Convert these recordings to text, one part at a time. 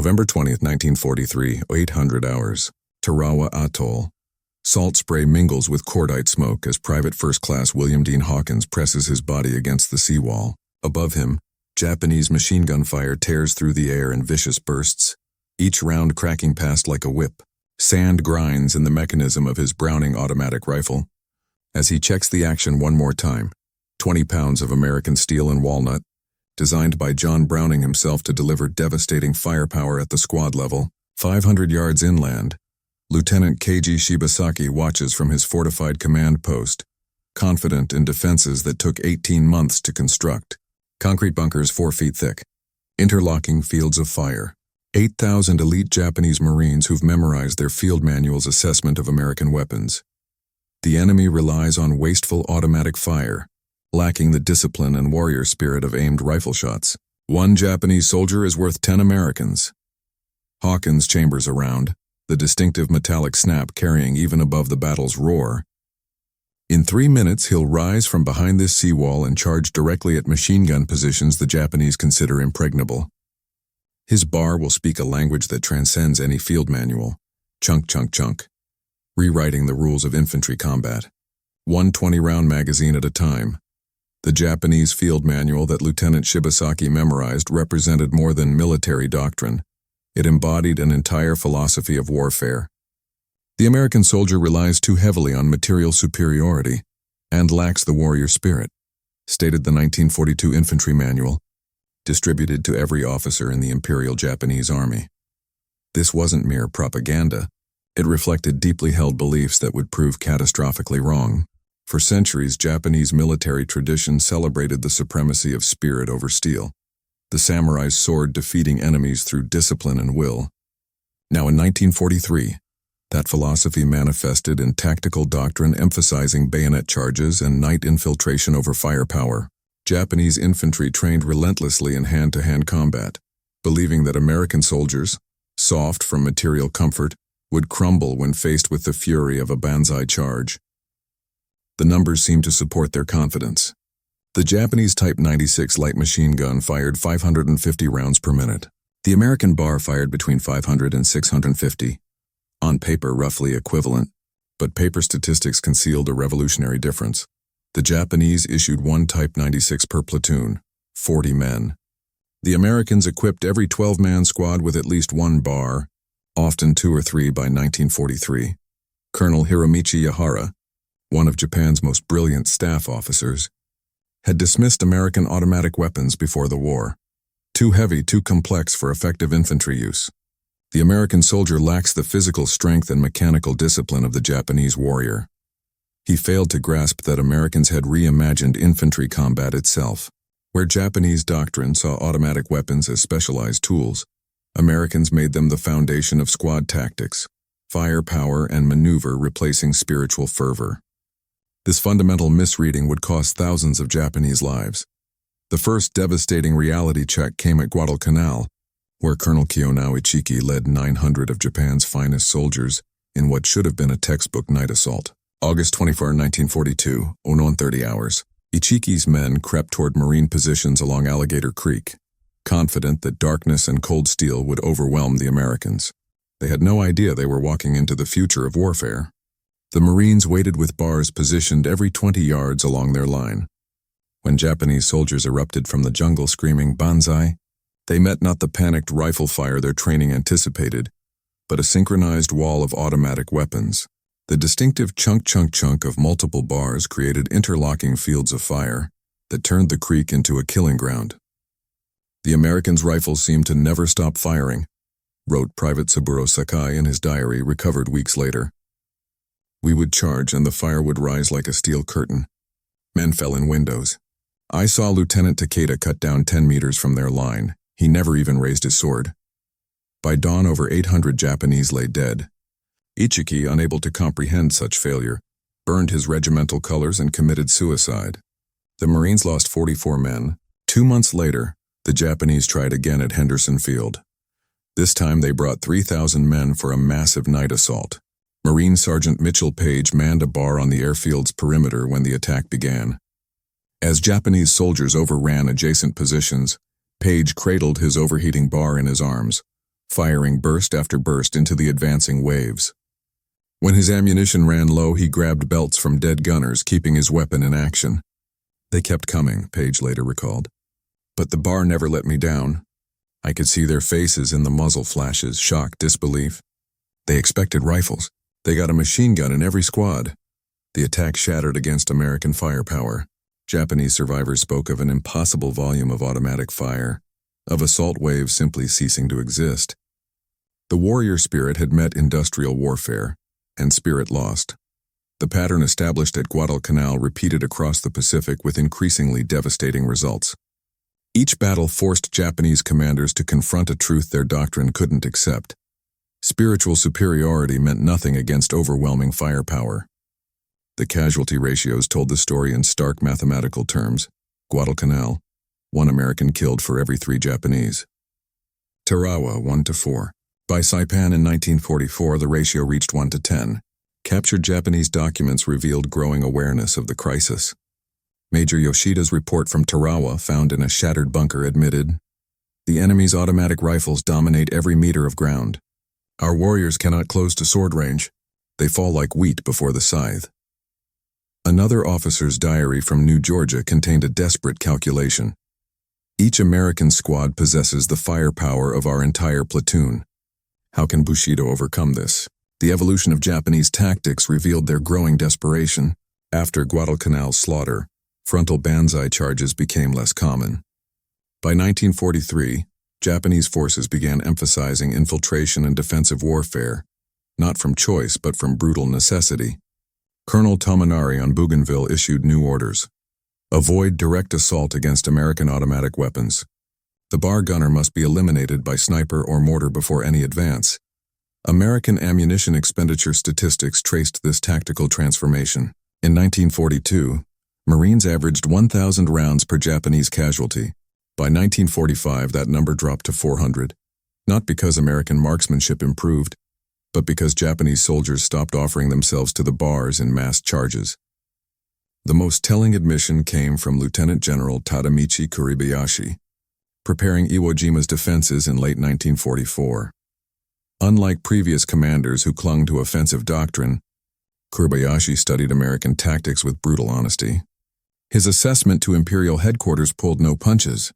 November 20th, 1943, 800 hours. Tarawa Atoll. Salt spray mingles with cordite smoke as Private First Class William Dean Hawkins presses his body against the seawall. Above him, Japanese machine gun fire tears through the air in vicious bursts, each round cracking past like a whip. Sand grinds in the mechanism of his Browning automatic rifle. As he checks the action one more time, 20 pounds of American steel and walnut, designed by John Browning himself to deliver devastating firepower at the squad level, 500 yards inland, Lieutenant Keiji Shibasaki watches from his fortified command post, confident in defenses that took 18 months to construct. Concrete bunkers 4 feet thick, interlocking fields of fire. 8,000 elite Japanese Marines who've memorized their field manual's assessment of American weapons. The enemy relies on wasteful automatic fire, lacking the discipline and warrior spirit of aimed rifle shots. 1 Japanese soldier is worth 10 Americans. Hawkins chambers around, the distinctive metallic snap carrying even above the battle's roar. In 3 minutes, he'll rise from behind this seawall and charge directly at machine gun positions the Japanese consider impregnable. His bar will speak a language that transcends any field manual. Chunk, chunk, chunk. Rewriting the rules of infantry combat. 1 20-round magazine at a time. The Japanese field manual that Lieutenant Shibasaki memorized represented more than military doctrine. It embodied an entire philosophy of warfare. The American soldier relies too heavily on material superiority and lacks the warrior spirit, stated the 1942 infantry manual, distributed to every officer in the Imperial Japanese Army. This wasn't mere propaganda. It reflected deeply held beliefs that would prove catastrophically wrong. For centuries, Japanese military tradition celebrated the supremacy of spirit over steel, the samurai's sword defeating enemies through discipline and will. Now in 1943, that philosophy manifested in tactical doctrine emphasizing bayonet charges and night infiltration over firepower. Japanese infantry trained relentlessly in hand-to-hand combat, believing that American soldiers, soft from material comfort, would crumble when faced with the fury of a banzai charge. The numbers seemed to support their confidence. The Japanese Type 96 light machine gun fired 550 rounds per minute. The American bar fired between 500 and 650. On paper, roughly equivalent, but paper statistics concealed a revolutionary difference. The Japanese issued 1 Type 96 per platoon, 40 men. The Americans equipped every 12-man squad with at least 1 bar, often 2 or 3 by 1943. Colonel Hiromichi Yahara, one of Japan's most brilliant staff officers, had dismissed American automatic weapons before the war. Too heavy, too complex for effective infantry use. The American soldier lacks the physical strength and mechanical discipline of the Japanese warrior. He failed to grasp that Americans had reimagined infantry combat itself. Where Japanese doctrine saw automatic weapons as specialized tools, Americans made them the foundation of squad tactics, firepower and maneuver replacing spiritual fervor. This fundamental misreading would cost thousands of Japanese lives. The first devastating reality check came at Guadalcanal, where Colonel Kiyonao Ichiki led 900 of Japan's finest soldiers in what should have been a textbook night assault. August 24, 1942, 09:30 hours. Ichiki's men crept toward Marine positions along Alligator Creek, confident that darkness and cold steel would overwhelm the Americans. They had no idea they were walking into the future of warfare. The Marines waited with bars positioned every 20 yards along their line. When Japanese soldiers erupted from the jungle screaming banzai, they met not the panicked rifle fire their training anticipated, but a synchronized wall of automatic weapons. The distinctive chunk-chunk-chunk of multiple bars created interlocking fields of fire that turned the creek into a killing ground. The Americans' rifles seemed to never stop firing, wrote Private Saburo Sakai in his diary recovered weeks later. We would charge and the fire would rise like a steel curtain. Men fell in windows. I saw Lieutenant Takeda cut down 10 meters from their line. He never even raised his sword. By dawn, over 800 Japanese lay dead. Ichiki, unable to comprehend such failure, burned his regimental colors and committed suicide. The Marines lost 44 men. 2 months later, the Japanese tried again at Henderson Field. This time they brought 3,000 men for a massive night assault. Marine Sergeant Mitchell Paige manned a bar on the airfield's perimeter when the attack began. As Japanese soldiers overran adjacent positions, Paige cradled his overheating bar in his arms, firing burst after burst into the advancing waves. When his ammunition ran low, he grabbed belts from dead gunners, keeping his weapon in action. They kept coming, Paige later recalled. But the bar never let me down. I could see their faces in the muzzle flashes, shock, disbelief. They expected rifles. They got a machine gun in every squad. The attack shattered against American firepower. Japanese survivors spoke of an impossible volume of automatic fire, of assault waves simply ceasing to exist. The warrior spirit had met industrial warfare, and spirit lost. The pattern established at Guadalcanal repeated across the Pacific with increasingly devastating results. Each battle forced Japanese commanders to confront a truth their doctrine couldn't accept. Spiritual superiority meant nothing against overwhelming firepower. The casualty ratios told the story in stark mathematical terms. Guadalcanal, 1 American killed for every 3 Japanese. Tarawa, 1-4. By Saipan in 1944, the ratio reached 1-10. Captured Japanese documents revealed growing awareness of the crisis. Major Yoshida's report from Tarawa, found in a shattered bunker, admitted, "The enemy's automatic rifles dominate every meter of ground. Our warriors cannot close to sword range. They fall like wheat before the scythe." Another officer's diary from New Georgia contained a desperate calculation. "Each American squad possesses the firepower of our entire platoon. How can Bushido overcome this?" The evolution of Japanese tactics revealed their growing desperation. After Guadalcanal's slaughter, frontal banzai charges became less common. By 1943, Japanese forces began emphasizing infiltration and defensive warfare, not from choice but from brutal necessity. Colonel Tominari on Bougainville issued new orders. Avoid direct assault against American automatic weapons. The bar gunner must be eliminated by sniper or mortar before any advance. American ammunition expenditure statistics traced this tactical transformation. In 1942, Marines averaged 1,000 rounds per Japanese casualty. By 1945, that number dropped to 400, not because American marksmanship improved, but because Japanese soldiers stopped offering themselves to the bars in mass charges. The most telling admission came from Lieutenant General Tadamichi Kuribayashi, preparing Iwo Jima's defenses in late 1944. Unlike previous commanders who clung to offensive doctrine, Kuribayashi studied American tactics with brutal honesty. His assessment to Imperial headquarters pulled no punches.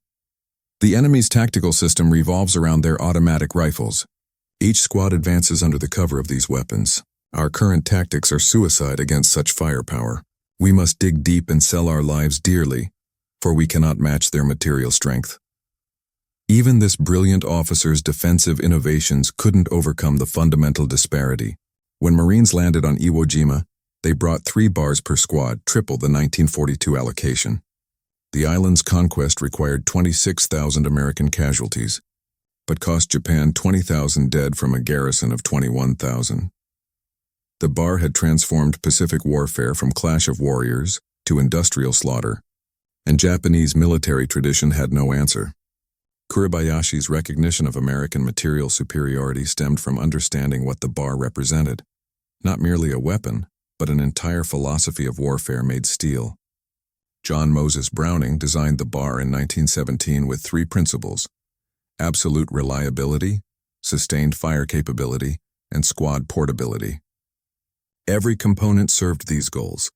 The enemy's tactical system revolves around their automatic rifles. Each squad advances under the cover of these weapons. Our current tactics are suicide against such firepower. We must dig deep and sell our lives dearly, for we cannot match their material strength. Even this brilliant officer's defensive innovations couldn't overcome the fundamental disparity. When Marines landed on Iwo Jima, they brought 3 bars per squad, triple the 1942 allocation. The island's conquest required 26,000 American casualties, but cost Japan 20,000 dead from a garrison of 21,000. The bar had transformed Pacific warfare from clash of warriors to industrial slaughter, and Japanese military tradition had no answer. Kuribayashi's recognition of American material superiority stemmed from understanding what the bar represented. Not merely a weapon, but an entire philosophy of warfare made steel. John Moses Browning designed the bar in 1917 with 3 principles: absolute reliability, sustained fire capability, and squad portability. Every component served these goals.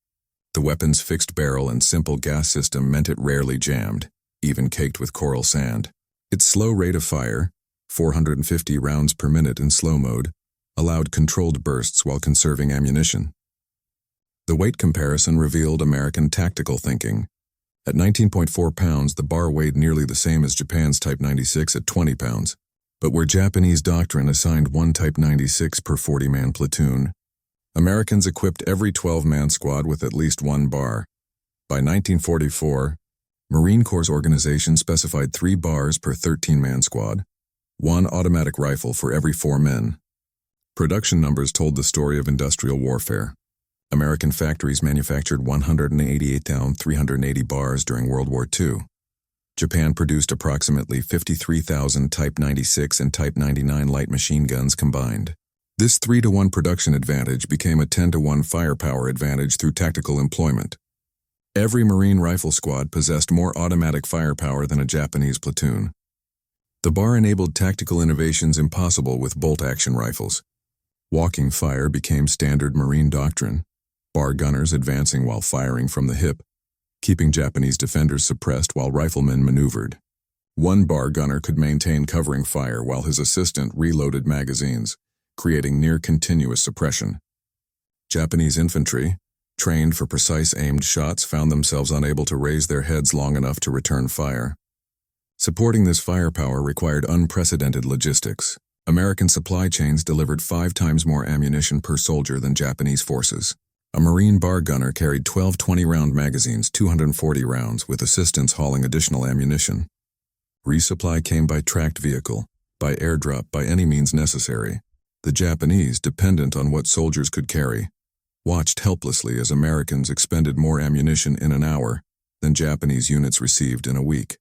The weapon's fixed barrel and simple gas system meant it rarely jammed, even caked with coral sand. Its slow rate of fire, 450 rounds per minute in slow mode, allowed controlled bursts while conserving ammunition. The weight comparison revealed American tactical thinking. At 19.4 pounds, the bar weighed nearly the same as Japan's Type 96 at 20 pounds. But where Japanese doctrine assigned 1 Type 96 per 40-man platoon, Americans equipped every 12-man squad with at least 1 bar. By 1944, Marine Corps organization specified 3 bars per 13-man squad, 1 automatic rifle for every 4 men. Production numbers told the story of industrial warfare. American factories manufactured 188,380 bars during World War II. Japan produced approximately 53,000 Type 96 and Type 99 light machine guns combined. This 3-to-1 production advantage became a 10-to-1 firepower advantage through tactical employment. Every Marine rifle squad possessed more automatic firepower than a Japanese platoon. The bar enabled tactical innovations impossible with bolt-action rifles. Walking fire became standard Marine doctrine, bar gunners advancing while firing from the hip, keeping Japanese defenders suppressed while riflemen maneuvered. One bar gunner could maintain covering fire while his assistant reloaded magazines, creating near-continuous suppression. Japanese infantry, trained for precise aimed shots, found themselves unable to raise their heads long enough to return fire. Supporting this firepower required unprecedented logistics. American supply chains delivered 5 times more ammunition per soldier than Japanese forces. A Marine bar gunner carried 12 20-round magazines, 240 rounds, with assistants hauling additional ammunition. Resupply came by tracked vehicle, by airdrop, by any means necessary. The Japanese, dependent on what soldiers could carry, watched helplessly as Americans expended more ammunition in an hour than Japanese units received in a week.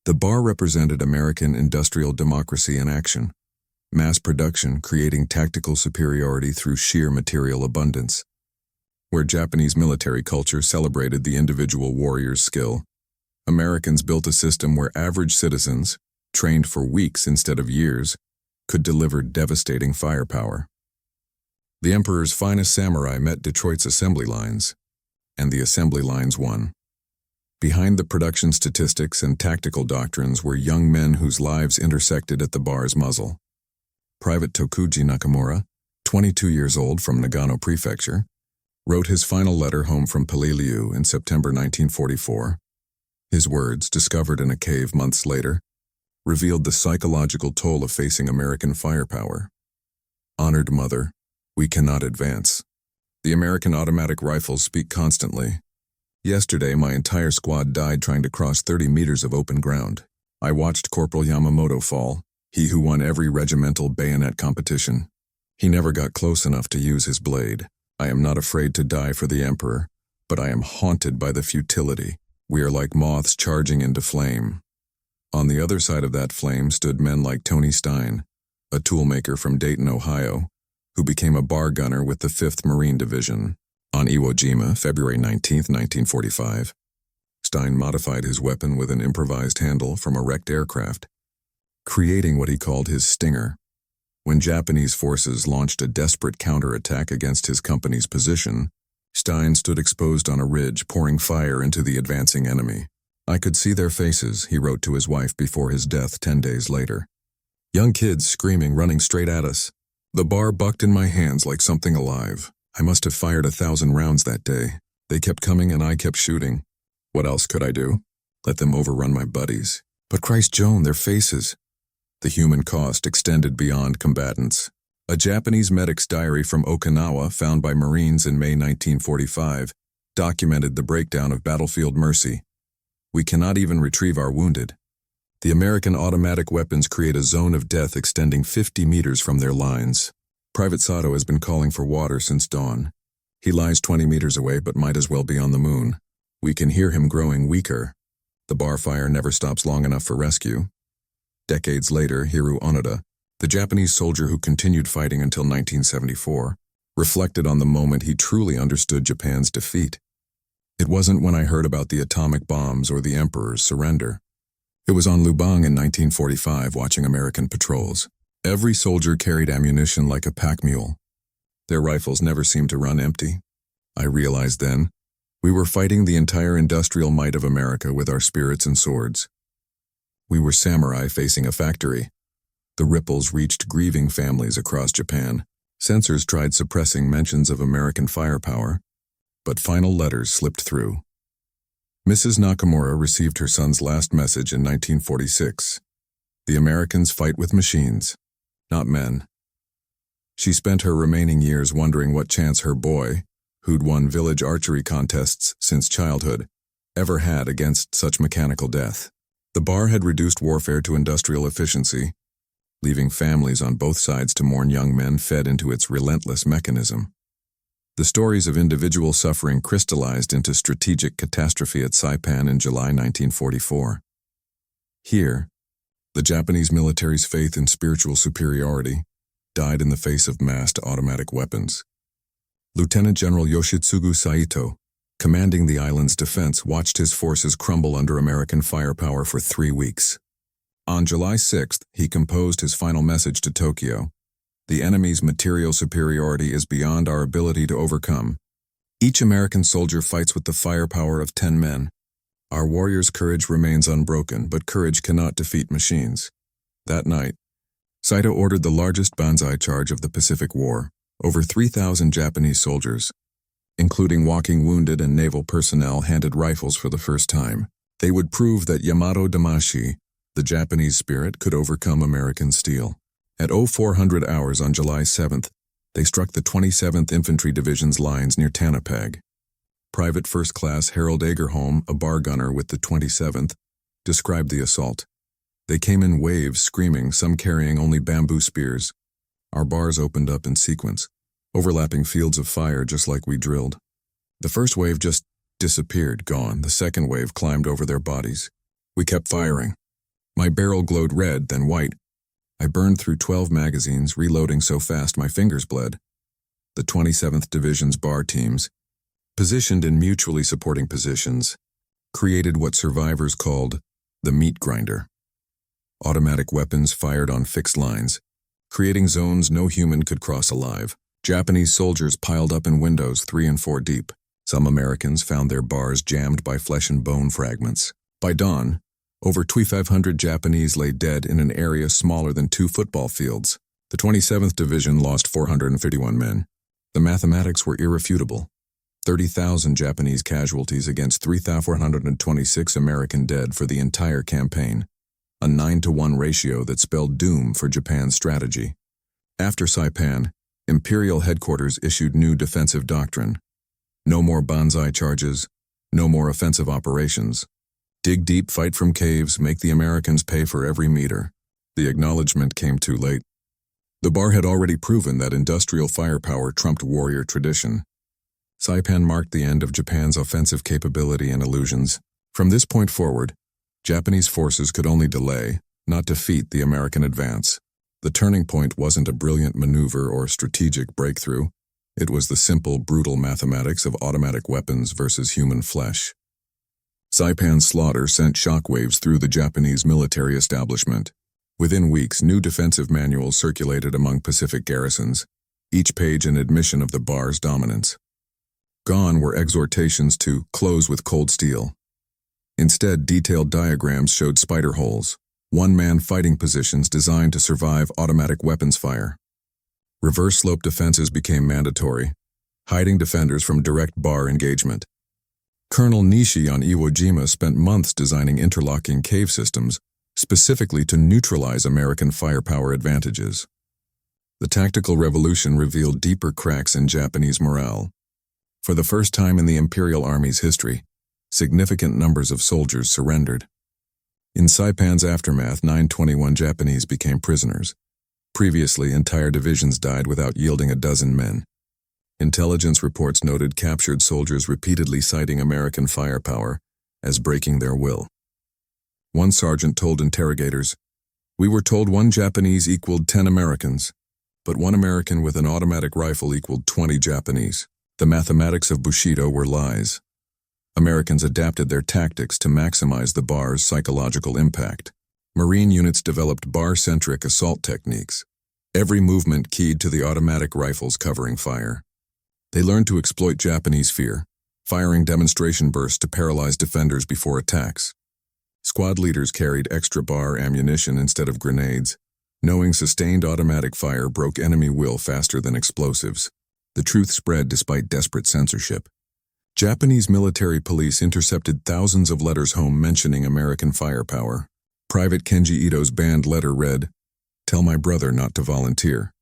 The bar represented American industrial democracy in action, mass production creating tactical superiority through sheer material abundance. Where Japanese military culture celebrated the individual warrior's skill, Americans built a system where average citizens, trained for weeks instead of years, could deliver devastating firepower. The Emperor's finest samurai met Detroit's assembly lines, and the assembly lines won. Behind the production statistics and tactical doctrines were young men whose lives intersected at the bar's muzzle. Private Tokuji Nakamura, 22 years old from Nagano Prefecture, wrote his final letter home from Peleliu in September 1944. His words, discovered in a cave months later, revealed the psychological toll of facing American firepower. Honored Mother, we cannot advance. The American automatic rifles speak constantly. Yesterday, my entire squad died trying to cross 30 meters of open ground. I watched Corporal Yamamoto fall, he who won every regimental bayonet competition. He never got close enough to use his blade. I am not afraid to die for the Emperor, but I am haunted by the futility. We are like moths charging into flame. On the other side of that flame stood men like Tony Stein, a toolmaker from Dayton, Ohio, who became a bar gunner with the 5th Marine Division. On Iwo Jima, February 19, 1945, Stein modified his weapon with an improvised handle from a wrecked aircraft, creating what he called his stinger. When Japanese forces launched a desperate counterattack against his company's position, Stein stood exposed on a ridge, pouring fire into the advancing enemy. I could see their faces, he wrote to his wife before his death 10 days later. Young kids screaming, running straight at us. The bar bucked in my hands like something alive. I must have fired 1,000 rounds that day. They kept coming and I kept shooting. What else could I do? Let them overrun my buddies. But Christ Joan, their faces. The human cost extended beyond combatants. A Japanese medic's diary from Okinawa, found by Marines in May 1945, documented the breakdown of battlefield mercy. We cannot even retrieve our wounded. The American automatic weapons create a zone of death extending 50 meters from their lines. Private Sato has been calling for water since dawn. He lies 20 meters away but might as well be on the moon. We can hear him growing weaker. The bar fire never stops long enough for rescue. Decades later, Hiru Onoda, the Japanese soldier who continued fighting until 1974, reflected on the moment he truly understood Japan's defeat. It wasn't when I heard about the atomic bombs or the Emperor's surrender. It was on Lubang in 1945 watching American patrols. Every soldier carried ammunition like a pack mule. Their rifles never seemed to run empty. I realized then, we were fighting the entire industrial might of America with our spirits and swords. We were samurai facing a factory. The ripples reached grieving families across Japan. Censors tried suppressing mentions of American firepower, but final letters slipped through. Mrs. Nakamura received her son's last message in 1946. The Americans fight with machines, not men. She spent her remaining years wondering what chance her boy, who'd won village archery contests since childhood, ever had against such mechanical death. The bar had reduced warfare to industrial efficiency, leaving families on both sides to mourn young men fed into its relentless mechanism. The stories of individual suffering crystallized into strategic catastrophe at Saipan in July 1944. Here, the Japanese military's faith in spiritual superiority died in the face of massed automatic weapons. Lieutenant General Yoshitsugu Saito, commanding the island's defense, watched his forces crumble under American firepower for 3 weeks. On July 6th, he composed his final message to Tokyo. The enemy's material superiority is beyond our ability to overcome. Each American soldier fights with the firepower of 10 men. Our warriors' courage remains unbroken, but courage cannot defeat machines. That night, Saito ordered the largest banzai charge of the Pacific War, over 3,000 Japanese soldiers, including walking wounded and naval personnel, handed rifles for the first time. They would prove that Yamato Damashi, the Japanese spirit, could overcome American steel. At 0400 hours on July 7th, they struck the 27th Infantry Division's lines near Tanapag. Private First Class Harold Agerholm, a bar gunner with the 27th, described the assault. They came in waves, screaming, some carrying only bamboo spears. Our bars opened up in sequence, overlapping fields of fire just like we drilled. The first wave just disappeared, gone. The second wave climbed over their bodies. We kept firing. My barrel glowed red, then white. I burned through 12 magazines, reloading so fast my fingers bled. The 27th Division's bar teams, positioned in mutually supporting positions, created what survivors called the meat grinder. Automatic weapons fired on fixed lines, creating zones no human could cross alive. Japanese soldiers piled up in windows 3 and 4 deep. Some Americans found their bars jammed by flesh and bone fragments. By dawn, over 2,500 Japanese lay dead in an area smaller than 2 football fields. The 27th Division lost 451 men. The mathematics were irrefutable. 30,000 Japanese casualties against 3,426 American dead for the entire campaign. A 9-to-1 ratio that spelled doom for Japan's strategy. After Saipan, Imperial headquarters issued new defensive doctrine. No more banzai charges, no more offensive operations. Dig deep, fight from caves, make the Americans pay for every meter. The acknowledgement came too late. The bar had already proven that industrial firepower trumped warrior tradition. Saipan marked the end of Japan's offensive capability and illusions. From this point forward, Japanese forces could only delay, not defeat, the American advance. The turning point wasn't a brilliant maneuver or strategic breakthrough. It was the simple, brutal mathematics of automatic weapons versus human flesh. Saipan's slaughter sent shockwaves through the Japanese military establishment. Within weeks, new defensive manuals circulated among Pacific garrisons, each page an admission of the bar's dominance. Gone were exhortations to close with cold steel. Instead, detailed diagrams showed spider holes, one-man fighting positions designed to survive automatic weapons fire. Reverse slope defenses became mandatory, hiding defenders from direct bar engagement. Colonel Nishi on Iwo Jima spent months designing interlocking cave systems, specifically to neutralize American firepower advantages. The tactical revolution revealed deeper cracks in Japanese morale. For the first time in the Imperial Army's history, significant numbers of soldiers surrendered. In Saipan's aftermath, 921 Japanese became prisoners. Previously, entire divisions died without yielding a dozen men. Intelligence reports noted captured soldiers repeatedly citing American firepower as breaking their will. One sergeant told interrogators, "We were told 1 Japanese equaled 10 Americans, but 1 American with an automatic rifle equaled 20 Japanese. The mathematics of bushido were lies." Americans adapted their tactics to maximize the bar's psychological impact. Marine units developed bar-centric assault techniques, every movement keyed to the automatic rifles covering fire. They learned to exploit Japanese fear, firing demonstration bursts to paralyze defenders before attacks. Squad leaders carried extra bar ammunition instead of grenades, knowing sustained automatic fire broke enemy will faster than explosives. The truth spread despite desperate censorship. Japanese military police intercepted thousands of letters home mentioning American firepower. Private Kenji Ito's banned letter read, "Tell my brother not to volunteer."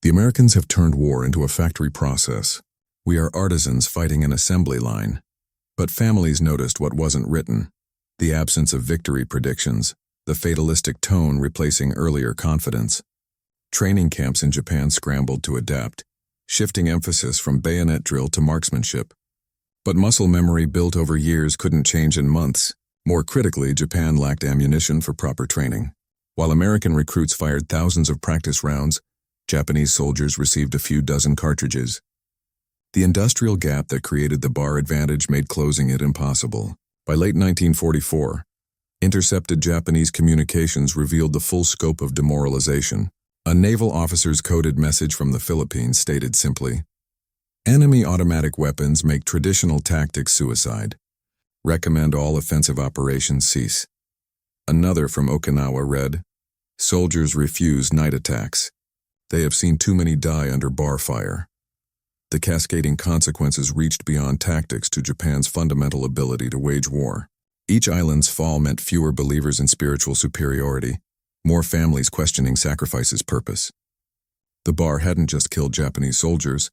The Americans have turned war into a factory process. We are artisans fighting an assembly line. But families noticed what wasn't written. The absence of victory predictions, the fatalistic tone replacing earlier confidence. Training camps in Japan scrambled to adapt, shifting emphasis from bayonet drill to marksmanship. But muscle memory built over years couldn't change in months. More critically, Japan lacked ammunition for proper training. While American recruits fired thousands of practice rounds, Japanese soldiers received a few dozen cartridges. The industrial gap that created the bar advantage made closing it impossible. By late 1944, Intercepted Japanese communications revealed the full scope of demoralization. A naval officer's coded message from the Philippines stated simply, "Enemy automatic weapons make traditional tactics suicide. Recommend all offensive operations cease." Another from Okinawa read, "Soldiers refuse night attacks. They have seen too many die under bar fire." The cascading consequences reached beyond tactics to Japan's fundamental ability to wage war. Each island's fall meant fewer believers in spiritual superiority, more families questioning sacrifice's purpose. The bar hadn't just killed Japanese soldiers,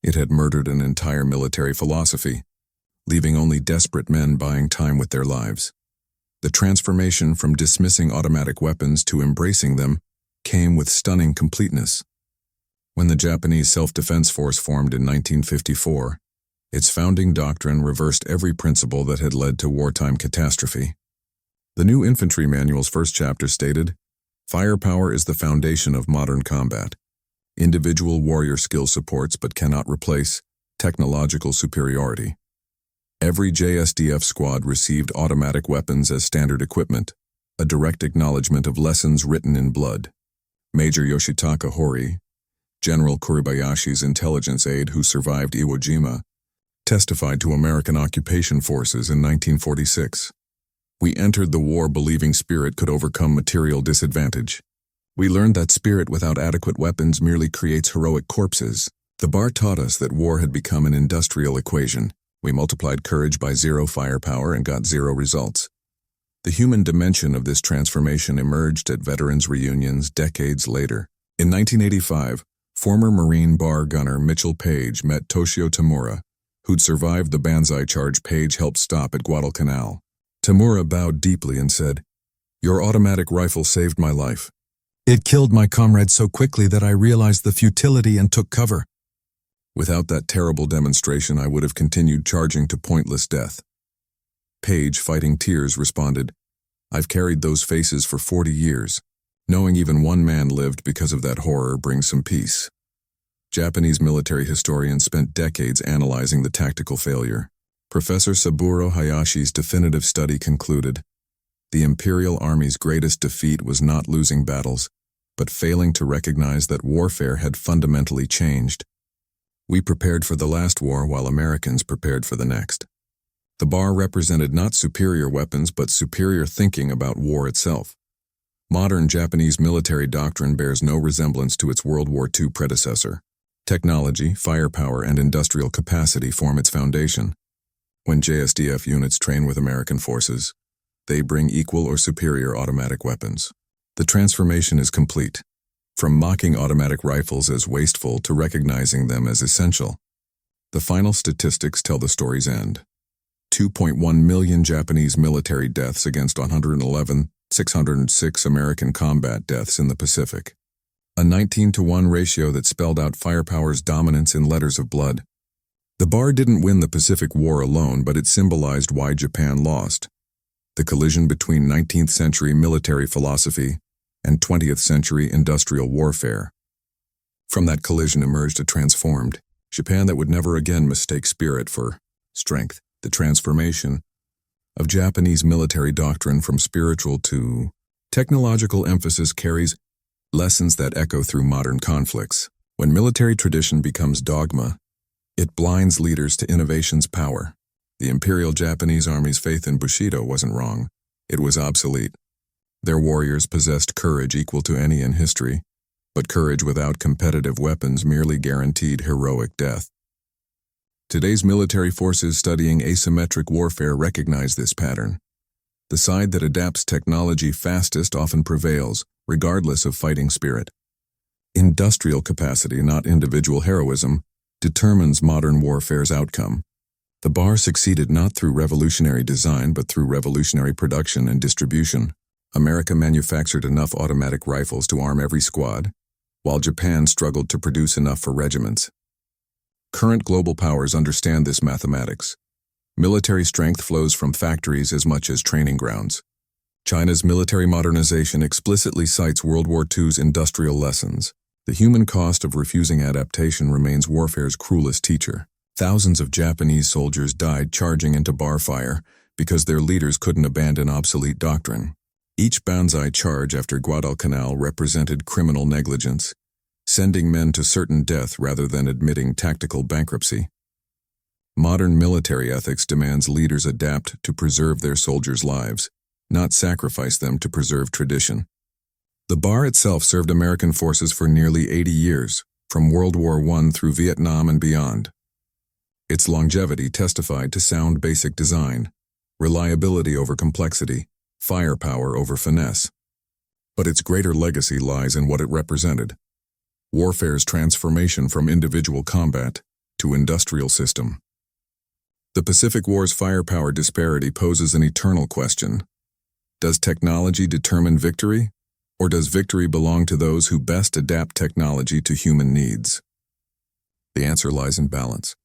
it had murdered an entire military philosophy, leaving only desperate men buying time with their lives. The transformation from dismissing automatic weapons to embracing them came with stunning completeness. When the Japanese Self-Defense Force formed in 1954, its founding doctrine reversed every principle that had led to wartime catastrophe. The new infantry manual's first chapter stated, "Firepower is the foundation of modern combat. Individual warrior skill supports but cannot replace technological superiority." Every JSDF squad received automatic weapons as standard equipment, a direct acknowledgement of lessons written in blood. Major Yoshitaka Hori, General Kuribayashi's intelligence aide who survived Iwo Jima, testified to American occupation forces in 1946. "We entered the war believing spirit could overcome material disadvantage. We learned that spirit without adequate weapons merely creates heroic corpses. The bar taught us that war had become an industrial equation. We multiplied courage by zero firepower and got zero results." The human dimension of this transformation emerged at veterans' reunions decades later. In 1985, former Marine bar gunner Mitchell Paige met Toshio Tamura, who'd survived the banzai charge Paige helped stop at Guadalcanal. Tamura bowed deeply and said, "Your automatic rifle saved my life. It killed my comrade so quickly that I realized the futility and took cover. Without that terrible demonstration, I would have continued charging to pointless death." Paige, fighting tears, responded, "I've carried those faces for 40 years. Knowing even one man lived because of that horror brings some peace." Japanese military historians spent decades analyzing the tactical failure. Professor Saburo Hayashi's definitive study concluded, "The Imperial Army's greatest defeat was not losing battles, but failing to recognize that warfare had fundamentally changed. We prepared for the last war while Americans prepared for the next." The bar represented not superior weapons but superior thinking about war itself. Modern Japanese military doctrine bears no resemblance to its World War II predecessor. Technology, firepower, and industrial capacity form its foundation. When JSDF units train with American forces, they bring equal or superior automatic weapons. The transformation is complete, from mocking automatic rifles as wasteful to recognizing them as essential. The final statistics tell the story's end. 2.1 million Japanese military deaths against 111,606 American combat deaths in the Pacific. A 19-to-1 ratio that spelled out firepower's dominance in letters of blood. The bar didn't win the Pacific War alone, but it symbolized why Japan lost. The collision between 19th century military philosophy and 20th century industrial warfare. From that collision emerged a transformed Japan that would never again mistake spirit for strength. The transformation of Japanese military doctrine from spiritual to technological emphasis carries lessons that echo through modern conflicts. When military tradition becomes dogma, it blinds leaders to innovation's power. The Imperial Japanese Army's faith in bushido wasn't wrong. It was obsolete. Their warriors possessed courage equal to any in history, but courage without competitive weapons merely guaranteed heroic death. Today's military forces studying asymmetric warfare recognize this pattern. The side that adapts technology fastest often prevails, regardless of fighting spirit. Industrial capacity, not individual heroism, determines modern warfare's outcome. The bar succeeded not through revolutionary design but through revolutionary production and distribution. America manufactured enough automatic rifles to arm every squad, while Japan struggled to produce enough for regiments. Current global powers understand this mathematics. Military strength flows from factories as much as training grounds. China's military modernization explicitly cites World War II's industrial lessons. The human cost of refusing adaptation remains warfare's cruelest teacher. Thousands of Japanese soldiers died charging into bar fire because their leaders couldn't abandon obsolete doctrine. Each banzai charge after Guadalcanal represented criminal negligence, sending men to certain death rather than admitting tactical bankruptcy. Modern military ethics demands leaders adapt to preserve their soldiers' lives, not sacrifice them to preserve tradition. The bar itself served American forces for nearly 80 years, from World War I through Vietnam and beyond. Its longevity testified to sound basic design, reliability over complexity, firepower over finesse. But its greater legacy lies in what it represented: warfare's transformation from individual combat to industrial system. The Pacific War's firepower disparity poses an eternal question. Does technology determine victory, or does victory belong to those who best adapt technology to human needs? The answer lies in balance.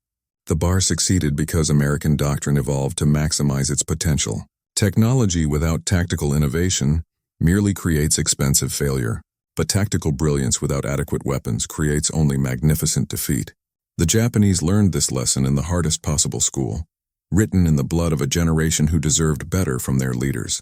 The bar succeeded because American doctrine evolved to maximize its potential. Technology without tactical innovation merely creates expensive failure, but tactical brilliance without adequate weapons creates only magnificent defeat. The Japanese learned this lesson in the hardest possible school, written in the blood of a generation who deserved better from their leaders.